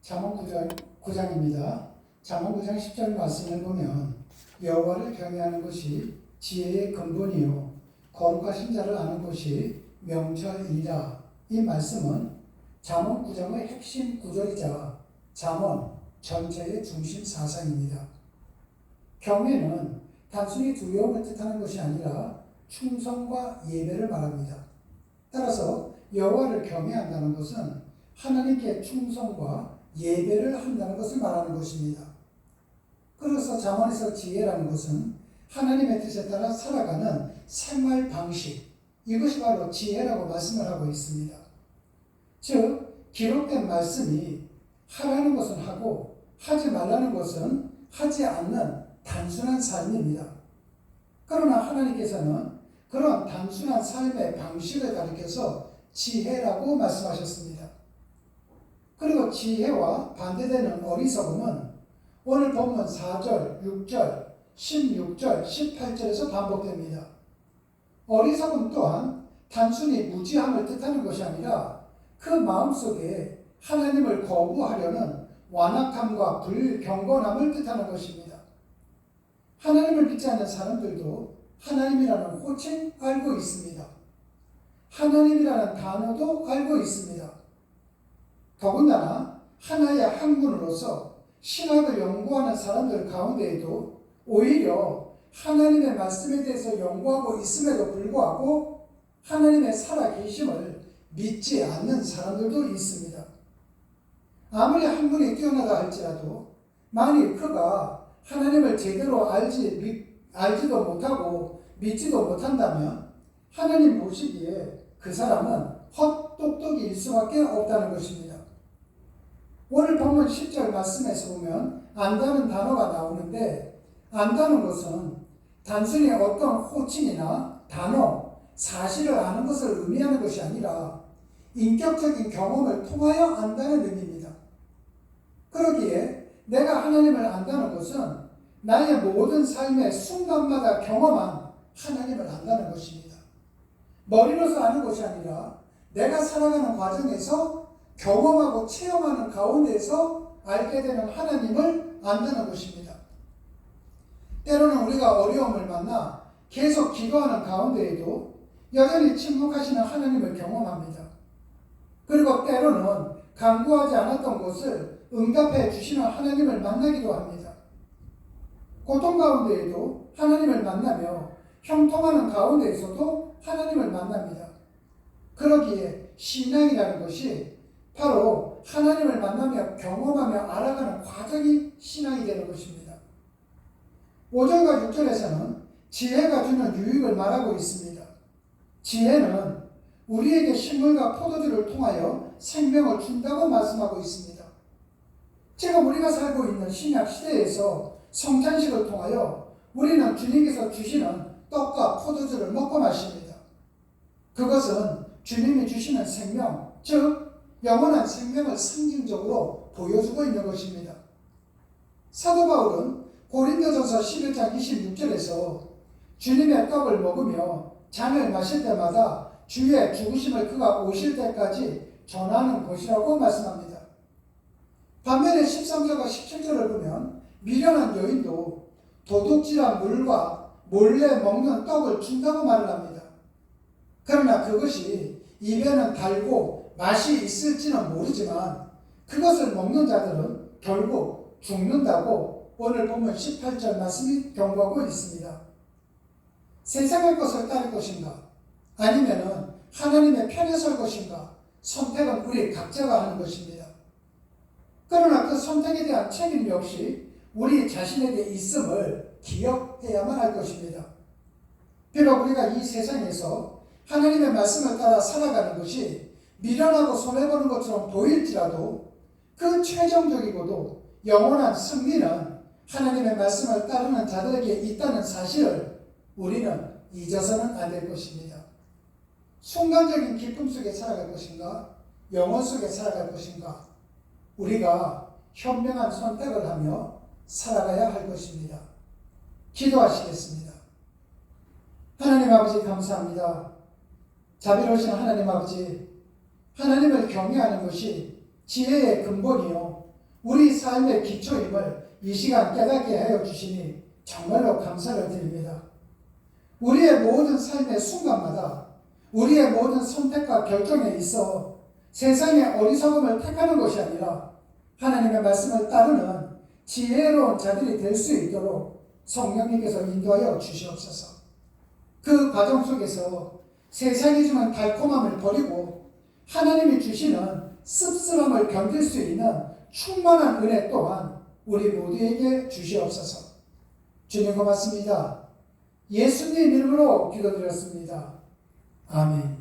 잠언 9장입니다. 잠언 9장 10절 말씀을 보면 여호와를 경외하는 것이 지혜의 근본이요 거룩하신 자를 아는 것이 명철이라. 이 말씀은 잠언 9장의 핵심 구절이자 잠언 전체의 중심 사상입니다. 경외는 단순히 두려움을 뜻하는 것이 아니라 충성과 예배를 말합니다. 따라서 여호와를 경외한다는 것은 하나님께 충성과 예배를 한다는 것을 말하는 것입니다. 그래서 잠언에서 지혜라는 것은 하나님의 뜻에 따라 살아가는 생활 방식, 이것이 바로 지혜라고 말씀을 하고 있습니다. 즉 기록된 말씀이 하라는 것은 하고 하지 말라는 것은 하지 않는 단순한 삶입니다. 그러나 하나님께서는 그런 단순한 삶의 방식을 가리켜서 지혜라고 말씀하셨습니다. 그리고 지혜와 반대되는 어리석음은 오늘 본문 4절, 6절, 16절, 18절에서 반복됩니다. 어리석음 또한 단순히 무지함을 뜻하는 것이 아니라 그 마음속에 하나님을 거부하려는 완악함과 불경건함을 뜻하는 것입니다. 하나님을 믿지 않는 사람들도 하나님이라는 호칭 알고 있습니다. 하나님이라는 단어도 알고 있습니다. 더군다나 하나의 학문으로서 신학을 연구하는 사람들 가운데에도 오히려 하나님의 말씀에 대해서 연구하고 있음에도 불구하고 하나님의 살아계심을 믿지 않는 사람들도 있습니다. 아무리 학문이 뛰어나다 할지라도 만일 그가 하나님을 제대로 알지도 못하고 믿지도 못한다면 하나님 보시기에 그 사람은 헛똑똑이일 수밖에 없다는 것입니다. 오늘 본문 10절 말씀에서 보면 안다는 단어가 나오는데 안다는 것은 단순히 어떤 호칭이나 단어, 사실을 아는 것을 의미하는 것이 아니라 인격적인 경험을 통하여 안다는 의미입니다. 그러기에 내가 하나님을 안다는 것은 나의 모든 삶의 순간마다 경험한 하나님을 안다는 것입니다. 머리로서 아는 것이 아니라 내가 살아가는 과정에서 경험하고 체험하는 가운데에서 알게 되는 하나님을 안다는 것입니다. 때로는 우리가 어려움을 만나 계속 기도하는 가운데에도 여전히 침묵하시는 하나님을 경험합니다. 그리고 때로는 간구하지 않았던 것을 응답해 주시는 하나님을 만나기도 합니다. 고통 가운데에도 하나님을 만나며 형통하는 가운데에서도 하나님을 만납니다. 그러기에 신앙이라는 것이 바로 하나님을 만나며 경험하며 알아가는 과정이 신앙이 되는 것입니다. 5절과 6절에서는 지혜가 주는 유익을 말하고 있습니다. 지혜는 우리에게 식물과 포도주를 통하여 생명을 준다고 말씀하고 있습니다. 지금 우리가 살고 있는 신약 시대에서 성찬식을 통하여 우리는 주님께서 주시는 떡과 포도주를 먹고 마십니다. 그것은 주님이 주시는 생명, 즉 영원한 생명을 상징적으로 보여주고 있는 것입니다. 사도 바울은 고린도전서 11장 26절에서 주님의 떡을 먹으며 잔을 마실 때마다 주의 죽으심을 그가 오실 때까지 전하는 것이라고 말씀합니다. 반면에 13절과 17절을 보면 미련한 여인도 도둑질한 물과 몰래 먹는 떡을 준다고 말을 합니다. 그러나 그것이 입에는 달고 맛이 있을지는 모르지만 그것을 먹는 자들은 결국 죽는다고 오늘 보면 18절 말씀이 경고하고 있습니다. 세상의 것을 따를 것인가 아니면은 하나님의 편에 설 것인가 선택은 우리 각자가 하는 것입니다. 그러나 그 선택에 대한 책임 역시 우리 자신에게 있음을 기억해야만 할 것입니다. 비록 우리가 이 세상에서 하나님의 말씀을 따라 살아가는 것이 미련하고 손해보는 것처럼 보일지라도 그 최종적이고도 영원한 승리는 하나님의 말씀을 따르는 자들에게 있다는 사실을 우리는 잊어서는 안 될 것입니다. 순간적인 기쁨 속에 살아갈 것인가 영원 속에 살아갈 것인가 우리가 현명한 선택을 하며 살아가야 할 것입니다. 기도하시겠습니다. 하나님 아버지 감사합니다. 자비로우신 하나님 아버지, 하나님을 경외하는 것이 지혜의 근본이요 우리 삶의 기초임을 이 시간 깨닫게 하여 주시니 정말로 감사를 드립니다. 우리의 모든 삶의 순간마다 우리의 모든 선택과 결정에 있어 세상의 어리석음을 택하는 것이 아니라 하나님의 말씀을 따르는 지혜로운 자들이 될 수 있도록 성령님께서 인도하여 주시옵소서. 그 과정 속에서 세상이 주는 달콤함을 버리고 하나님이 주시는 씁쓸함을 견딜 수 있는 충만한 은혜 또한 우리 모두에게 주시옵소서. 주님 고맙습니다. 예수님 이름으로 기도드렸습니다. 아멘.